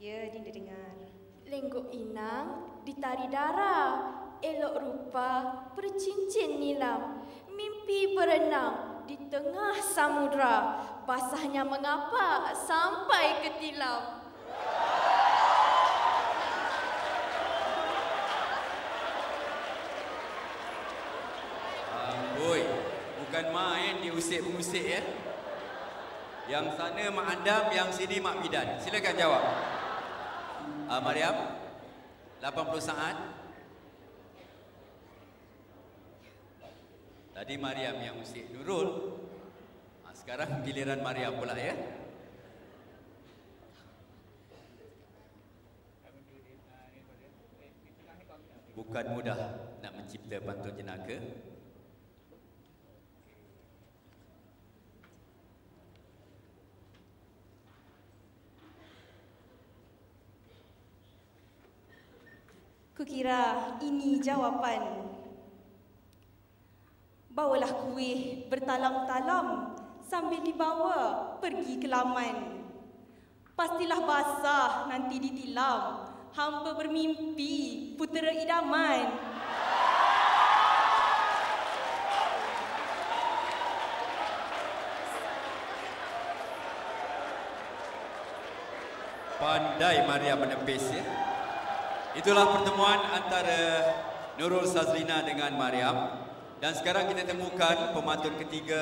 Ya, Dinda dengar. Lenggok inang ditari darah, elok rupa bercincin nilam. Mimpi berenang di tengah samudra, basahnya mengapa sampai ke tilam. Amboi, bukan main diusik-mengusik ya. Yang sana Mak Andam, yang sini Mak Bidan. Silakan jawab. Mariam, 80 saat. Tadi Mariam yang usik Nurul. Sekarang giliran Mariam pula ya. Bukan mudah nak mencipta pantun jenaka. Kukira ini jawapan. Bawalah kuih bertalam-talam sambil dibawa pergi ke laman. Pastilah basah nanti ditilam, hamba bermimpi putera idaman. Pandai Maria menepis ya. Itulah pertemuan antara Nurul Sazlina dengan Mariam. Dan sekarang kita temukan pemantun ketiga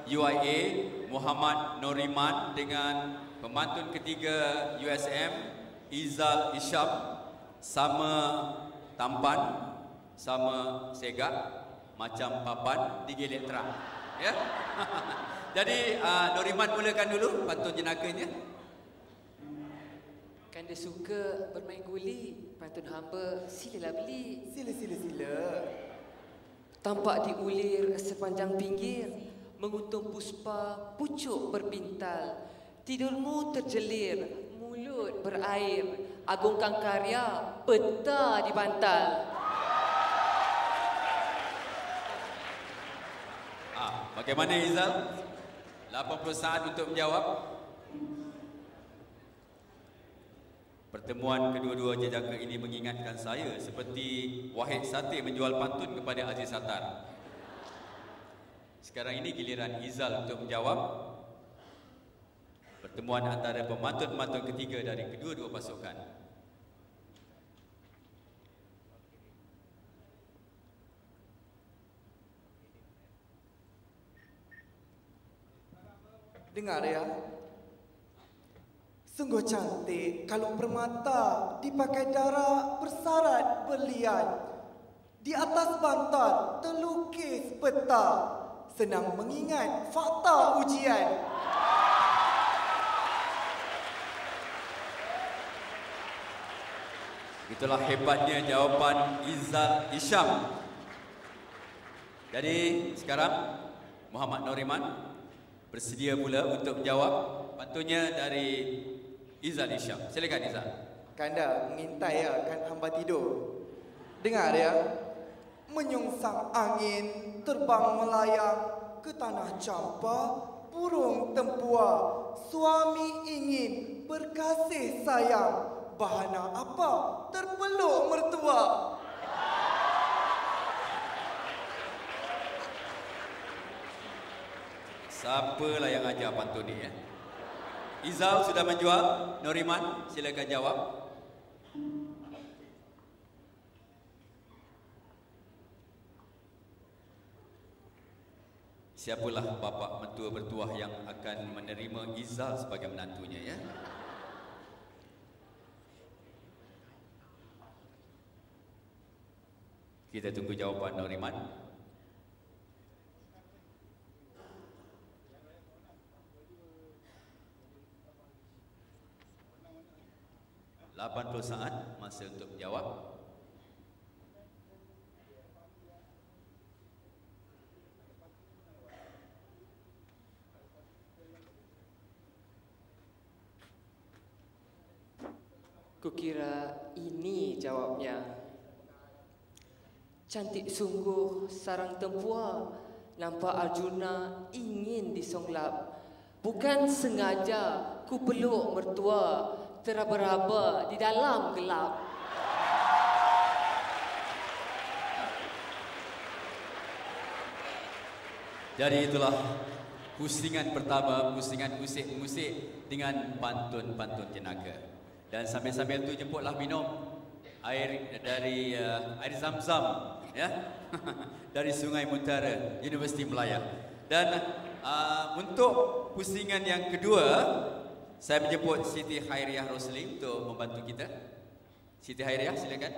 UIA, Muhammad Noriman, dengan pemantun ketiga USM, Izal Isham. Sama tampan, sama segak, macam papan digilik terang. Ya? Jadi Noriman mulakan dulu pantun jenakanya. Kan dia suka bermain guli, pantun hamba silalah beli. Sila. Tampak diulir sepanjang pinggir, menguntung puspa pucuk berbintal. Tidurmu terjelir, mulut berair, agungkan karya, peta di bantal. Bagaimana Izal? 80 saat untuk menjawab. Pertemuan kedua-dua jejaka ini mengingatkan saya seperti Wahid Sate menjual pantun kepada Aziz Sattar. Sekarang ini giliran Izal untuk menjawab. Pertemuan antara pemantun-pemantun ketiga dari kedua-dua pasukan. Dengar ya. Sungguh cantik kalau permata dipakai darah bersarat berlian. Di atas bantal terlukis peta, senang mengingat fakta ujian. Itulah hebatnya jawapan Izal Isham. Jadi sekarang Muhammad Noriman bersedia pula untuk menjawab pantunnya dari Izal Isham. Silakan Izal. Kanda mengintai ya, kan hamba tidur. Dengar ya. Menyongsang angin terbang melayang ke tanah campa burung tempua. Suami ingin berkasih sayang. Bahana apa? Terpeluk mertua. Siapalah yang ajar pantun ni ya? Izal sudah menjawab. Noriman, silakan jawab. Siapalah bapa mentua bertuah yang akan menerima Izal sebagai menantunya ya? Kita tunggu jawapan Noriman. Saat masa untuk menjawab. Kukira ini jawabnya. Cantik sungguh sarang tempua, nampak Arjuna ingin disonglap. Bukan sengaja ku peluk mertua, teraba-raba di dalam gelap. Jadi itulah pusingan pertama, pusingan musik-musik dengan pantun-pantun jenaka. Dan sambil-sambil tu jemputlah minum air dari air zam-zam, ya, dari Sungai Muntara, Universiti Melaya. Dan untuk pusingan yang kedua, saya menjemput Siti Hairiah Rosli untuk membantu kita. Siti Hairiah, silakan.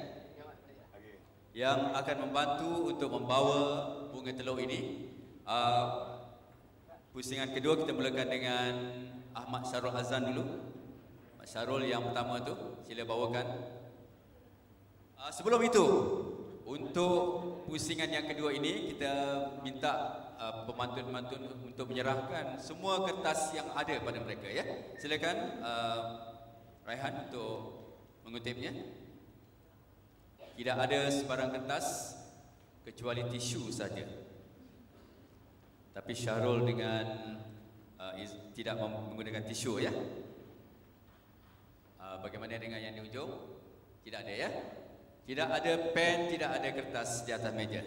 Yang akan membantu untuk membawa bunga telur ini. Pusingan kedua kita mulakan dengan Ahmad Syarul Azan dulu. Ahmad Syarul yang pertama tu, sila bawakan. Sebelum itu, untuk pusingan yang kedua ini kita minta pemantun-pemantun untuk menyerahkan semua kertas yang ada pada mereka, ya. Silakan Raihan untuk mengutipnya. Tidak ada sebarang kertas kecuali tisu saja. Tapi Syahrul dengan tidak menggunakan tisu, ya. Bagaimana dengan yang di ujung? Tidak ada, ya. Tidak ada pen, tidak ada kertas di atas meja.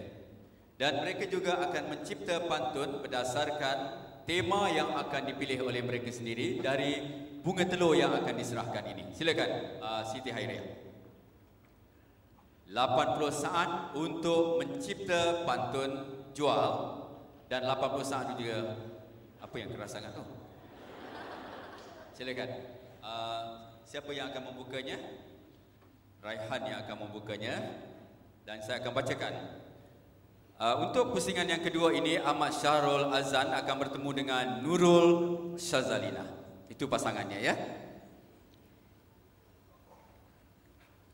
Dan mereka juga akan mencipta pantun berdasarkan tema yang akan dipilih oleh mereka sendiri dari bunga telur yang akan diserahkan ini. Silakan Siti Hairiah. 80 saat untuk mencipta pantun jual. Dan 80 saat juga, apa yang keras sangat tu? Silakan. Siapa yang akan membukanya? Raihan yang akan membukanya. Dan saya akan bacakan. Untuk pusingan yang kedua ini, Ahmad Syarul Azan akan bertemu dengan Nurul Syazalina. Itu pasangannya, ya.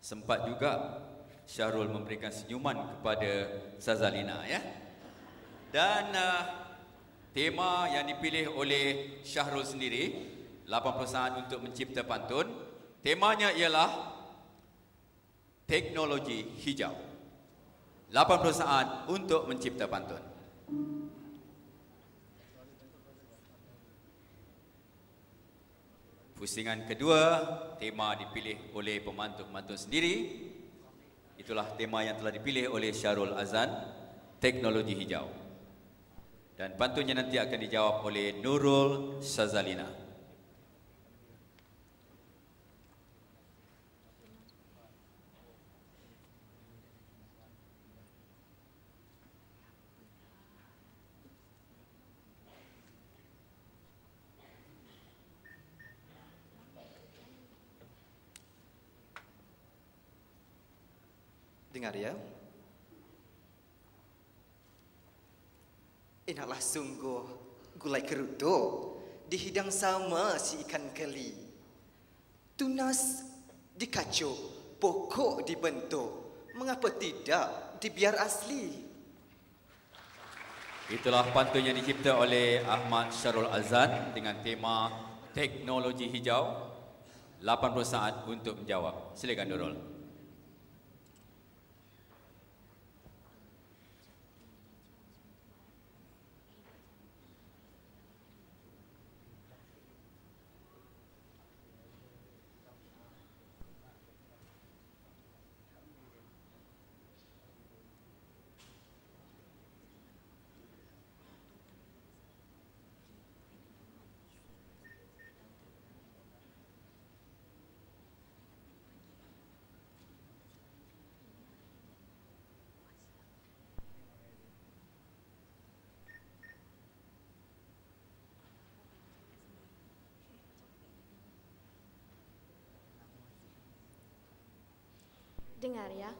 Sempat juga Syahrul memberikan senyuman kepada Syazalina, ya. Dan tema yang dipilih oleh Syahrul sendiri, 80 saat untuk mencipta pantun. Temanya ialah teknologi hijau. 80 saat untuk mencipta pantun. Pusingan kedua, tema dipilih oleh pemantun-pemantun sendiri. Itulah tema yang telah dipilih oleh Syarul Azan, teknologi hijau. Dan pantunnya nanti akan dijawab oleh Nurul Syazalina. Dengar, ya. Enaklah sungguh gulai kerutu dihidang sama si ikan keli. Tunas dikacuk, pokok dibentuk. Mengapa tidak dibiar asli? Itulah pantun yang dicipta oleh Ahmad Syarul Azan dengan tema teknologi hijau. 80 saat untuk menjawab. Silakan Nurul. Dengar, ya.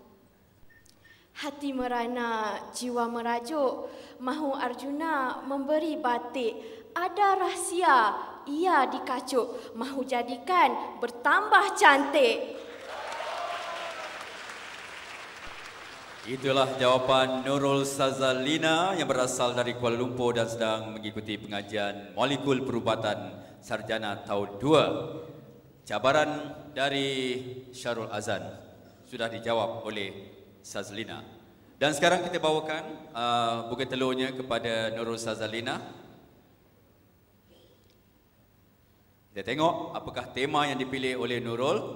Hati merana, jiwa merajuk, mahu Arjuna memberi batik. Ada rahsia, ia dikacuk, mahu jadikan bertambah cantik. Itulah jawapan Nurul Syazalina yang berasal dari Kuala Lumpur dan sedang mengikuti pengajian Molekul Perubatan Sarjana tahun 2. Cabaran dari Syarul Azan sudah dijawab oleh Syazalina. Dan sekarang kita bawakan bunga telurnya kepada Nurul Syazalina. Kita tengok apakah tema yang dipilih oleh Nurul.